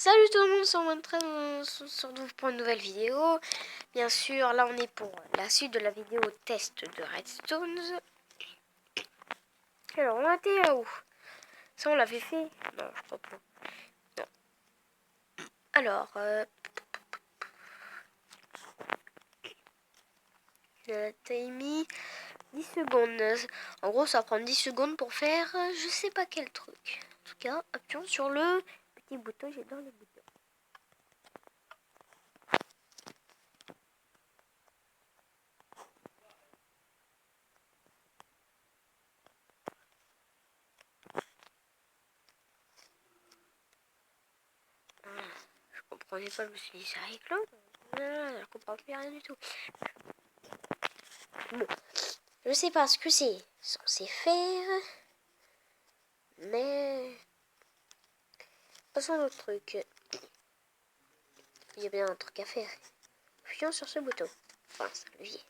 Salut tout le monde, on se retrouve pour une nouvelle vidéo. Bien sûr, là on est pour la suite de la vidéo test de Redstone. Alors on a été à où? Ça on l'avait fait? Non, je crois pas. Non. Alors, t'as mis 10 secondes. En gros, ça va prendre 10 secondes pour faire je sais pas quel truc. En tout cas, appuyons sur le petit bouton, j'adore les boutons. Je comprenais pas, je me suis dit ça avec l'autre. Je comprends plus rien du tout. Bon, je sais pas ce que c'est censé faire, mais passons à autre truc. Il y a bien un truc à faire. Appuyons sur ce bouton. Enfin, c'est un levier.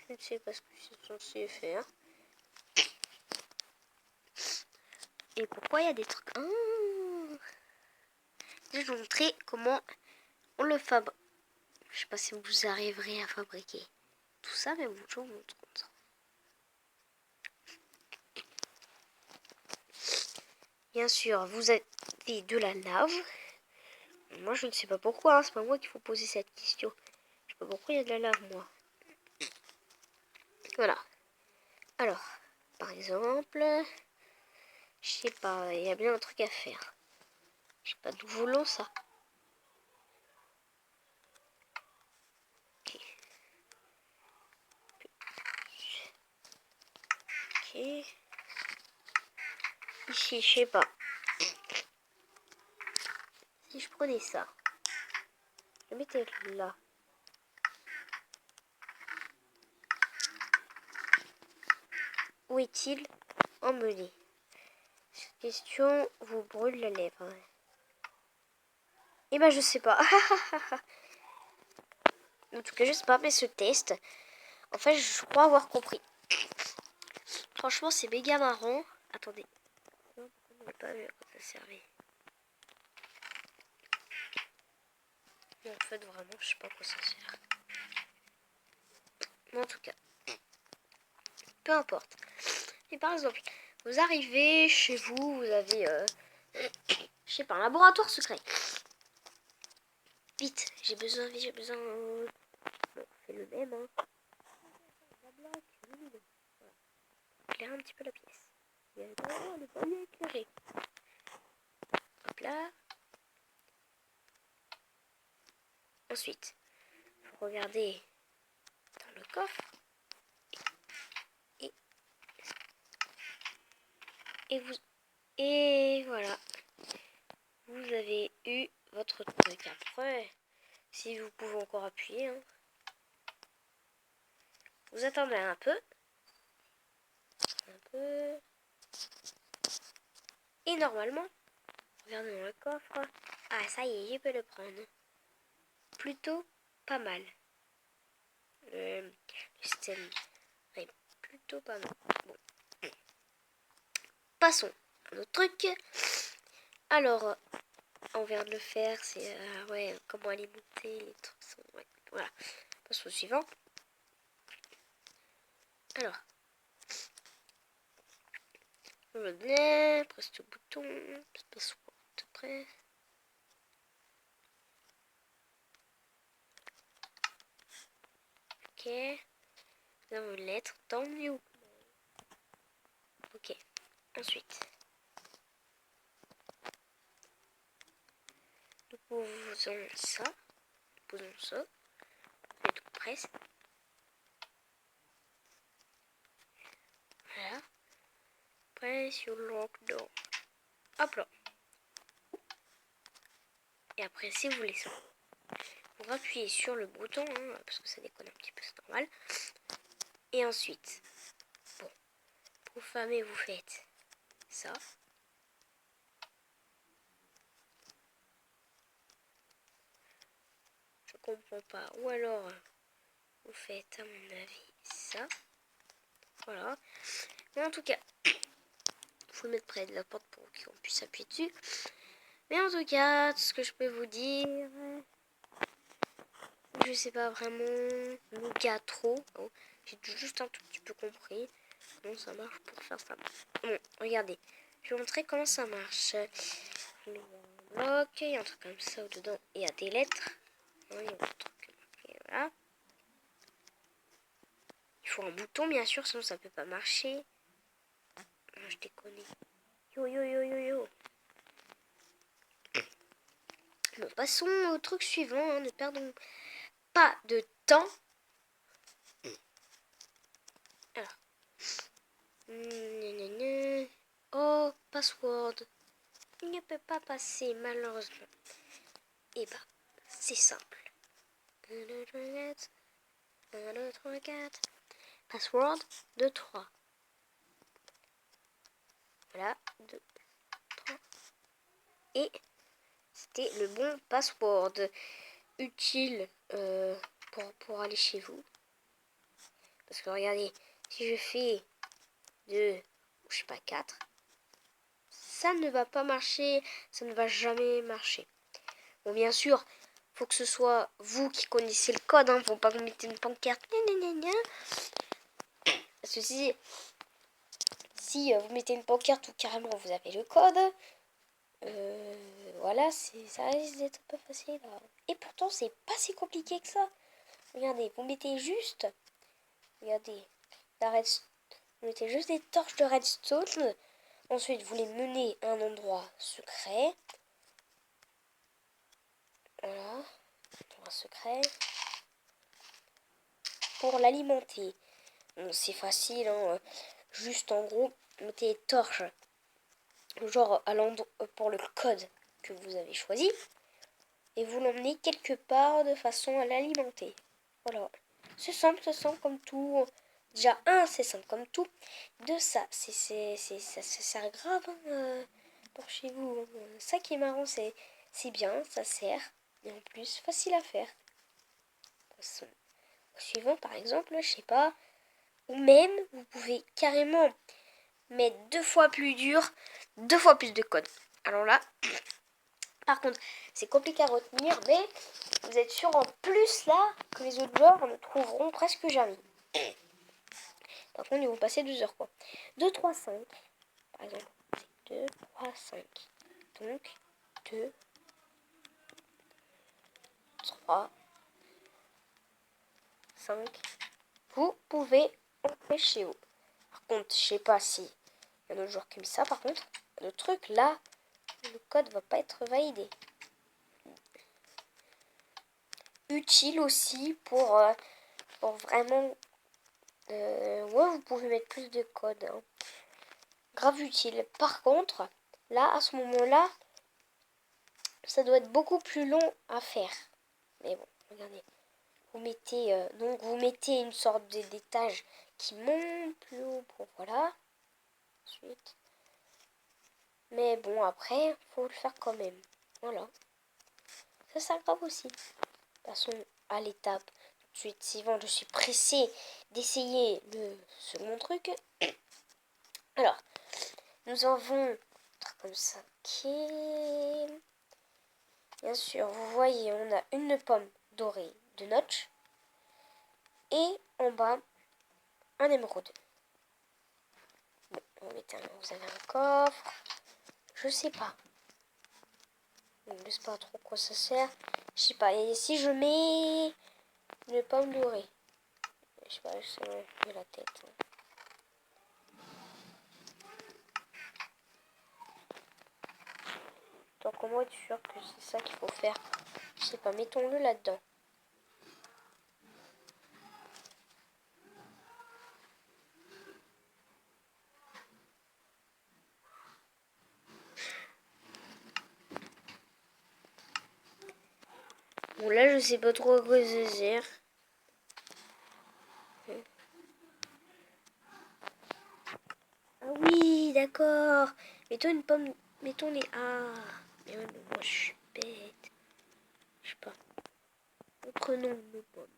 Je ne sais pas ce que c'est censé faire. Et pourquoi il y a des trucs. Je vais vous montrer comment on le fabrique. Je sais pas si vous arriverez à fabriquer tout ça, mais je vous montre comme ça. Bien sûr, vous avez de la lave. Moi, je ne sais pas pourquoi. Hein, c'est pas moi qu'il faut poser cette question. Je sais pas pourquoi il y a de la lave, moi. Voilà. Alors, par exemple, je sais pas, il y a bien un truc à faire. Je sais pas d'où voulons ça. Ok. Ok. Ici, je sais pas. Si je prenais ça, je le mettais là. Où est-il emmené? Cette question vous brûle la lèvre. Eh ben, je sais pas. En tout cas, je sais pas, mais ce test, en fait, je crois avoir compris. Franchement, c'est méga marrant. Attendez. Non, on n'a pas vu à quoi ça servait. Mais en fait, vraiment, je sais pas à quoi ça sert. Mais en tout cas, peu importe. Et par exemple, vous arrivez chez vous, vous avez, je sais pas, un laboratoire secret. Vite, j'ai besoin. Bon, on fait le même, hein. Éclairer un petit peu la pièce. Il y a le premier éclairé. Hop là. Ensuite, vous regardez dans le coffre. Et voilà. Vous avez eu votre truc. Après, si vous pouvez encore appuyer, hein. Vous attendez un peu. Et normalement, regardez dans le coffre. Ah, ça y est, je peux le prendre. Plutôt pas mal. Le système est plutôt pas mal. Bon. Passons à notre truc. Alors, on vient de le faire. C'est ouais, comment alimenter les trucs. Ouais, voilà. Passons au suivant. Alors, je venais, presse le bouton, password après. Ok. Nous avons une lettre dans New. Ok. Ensuite, nous posons ça. Et tout presse. Voilà. Press your lock door. Hop là. Et après, si vous voulez ça, vous appuyez sur le bouton, hein, parce que ça déconne un petit peu, c'est normal. Et ensuite, bon, pour fermer, vous faites ça. Je comprends pas. Ou alors, vous faites, à mon avis, ça. Voilà. Mais en tout cas, faut le mettre près de la porte pour qu'on puisse appuyer dessus. Mais en tout cas, tout ce que je peux vous dire, je sais pas vraiment, Nougat trop. Oh, j'ai juste un tout petit peu compris comment ça marche pour faire ça. Bon, regardez, je vais vous montrer comment ça marche. Il y a un bloc, il y a un truc comme ça au-dedans, il y a des lettres. Il y a un truc marqué, voilà. Il faut un bouton, bien sûr, sinon ça peut pas marcher. Non, je déconne. Yo, yo, yo, yo, yo. Bon, passons au truc suivant, hein, ne perdons pas de temps. Alors. Oh, password. Il ne peut pas passer, malheureusement. Et bah, c'est simple. 1, 2, 3, 4. 1, 2, 3, 4. Password 2, 3. Voilà, 2, 3. Et c'était le bon password. Utile pour aller chez vous. Parce que regardez, si je fais 2, je sais pas, 4, ça ne va pas marcher, ça ne va jamais marcher. Bon, bien sûr, faut que ce soit vous qui connaissez le code, hein, faut pas que vous mettez une pancarte. Parce que si vous mettez une pancarte ou carrément vous avez le code, voilà, ça risque d'être un peu facile. Et pourtant, c'est pas si compliqué que ça. Regardez, vous mettez juste, regardez, vous mettez juste des torches de redstone. Ensuite, vous les menez à un endroit secret. Voilà, endroit secret. Pour l'alimenter. Bon, c'est facile, hein. Juste en gros, mettez les torches, genre à l'endroit pour le code que vous avez choisi. Et vous l'emmenez quelque part de façon à l'alimenter. Voilà. C'est simple comme tout. Déjà, c'est simple comme tout. Deux, ça sert grave pour chez vous. Ça qui est marrant, c'est bien, ça sert. Et en plus, facile à faire. Au suivant, par exemple, je sais pas. Ou même, vous pouvez carrément mettre 2 fois plus dur, 2 fois plus de code. Alors là, par contre, c'est compliqué à retenir, mais vous êtes sûr en plus là que les autres joueurs ne trouveront presque jamais. Par contre, ils vont passer 2 heures quoi. 2, 3, 5. Par exemple, c'est 2, 3, 5. Donc, 2, 3, 5. Vous pouvez entrer chez vous. Par contre, je sais pas si il y a d'autres joueurs qui aiment ça. Par contre, le truc là, le code va pas être validé. Utile aussi pour vraiment ouais, vous pouvez mettre plus de code, hein. Grave utile. Par contre, là à ce moment là ça doit être beaucoup plus long à faire. Mais bon, regardez, vous mettez donc vous mettez une sorte d'étage qui monte plus haut pour voilà. Ensuite, mais bon, après faut le faire quand même. Voilà, ça c'est grave aussi. Passons à l'étape suite suivante. Je suis pressée d'essayer le second truc. Alors, nous avons un truc comme ça. Ok. Bien sûr, vous voyez, on a une pomme dorée de notch. Et en bas, un émeraude. Bon, vous avez un coffre. Je sais pas. Je sais pas trop quoi ça sert. Je sais pas. Et si je mets une pomme dorée. Je sais pas, je la tête. Donc comment être sûr que c'est ça qu'il faut faire? Je sais pas, mettons-le là-dedans. Bon là je sais pas trop à quoi ça sert. Ah oui, d'accord. Mettons une pomme. Mettons les. Ah. Mais ouais, mais moi je suis bête. Je sais pas. Prenons nos pommes.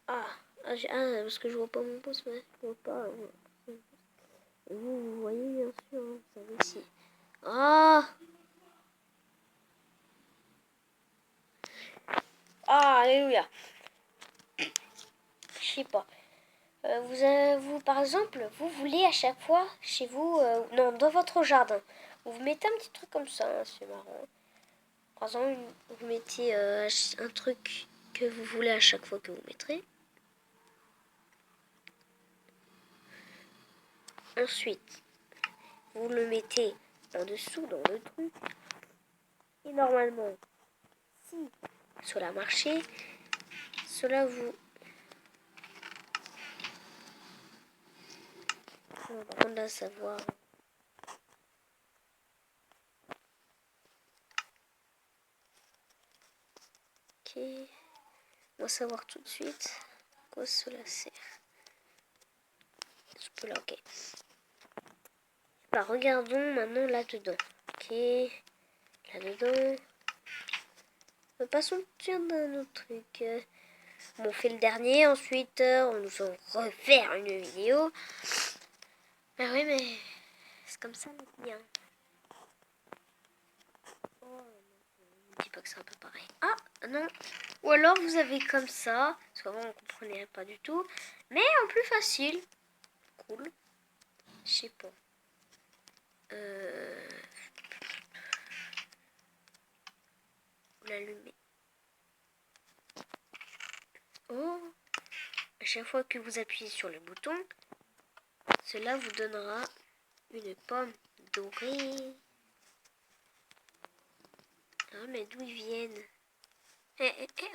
Ah. parce que je vois pas mon pouce, mais je vois pas. Vous voyez bien sûr, hein, vous savez ici. Ah, alléluia. Je sais pas. Vous, par exemple, vous voulez à chaque fois chez vous, non, dans votre jardin, vous mettez un petit truc comme ça, hein, c'est marrant. Par exemple, vous mettez un truc que vous voulez à chaque fois que vous mettrez. Ensuite, vous le mettez en dessous dans le truc. Et normalement, si cela marchait, cela vous... Par contre, là, savoir... Ok. On va savoir tout de suite à quoi cela sert. Je peux là, ok. Bah, regardons maintenant là-dedans. Ok. Là-dedans. Passons sur un autre truc. Bon, on fait le dernier, ensuite on nous en refaire une vidéo. Mais oui, mais c'est comme ça la vie. Hein. Oh, je dis pas que c'est un peu pareil. Ah, non. Ou alors vous avez comme ça. Parce qu'avant on comprenait pas du tout. Mais en plus facile. Cool. Je sais pas. Vous l'allumez. Oh. À chaque fois que vous appuyez sur le bouton, cela vous donnera une pomme dorée. Ah, mais d'où ils viennent?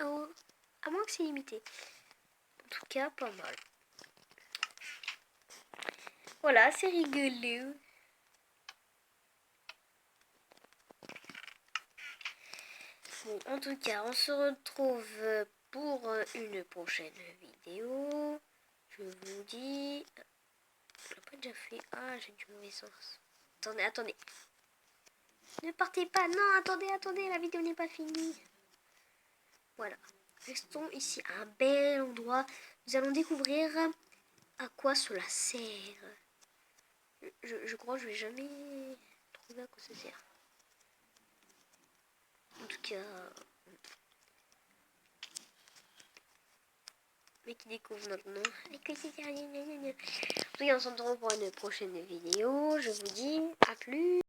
Oh. À moins que c'est limité. En tout cas, pas mal. Voilà, c'est rigolo. Bon, en tout cas, on se retrouve pour une prochaine vidéo. Je vous dis... Je l'ai pas déjà fait. Ah, j'ai du mauvais sens. Attendez. Ne partez pas. Non, attendez. La vidéo n'est pas finie. Voilà. Restons ici à un bel endroit. Nous allons découvrir à quoi cela sert. Je crois que je vais jamais trouver à quoi ça sert. En tout cas... Mais qui découvre maintenant. En tout cas, on se retrouve pour une prochaine vidéo. Je vous dis à plus.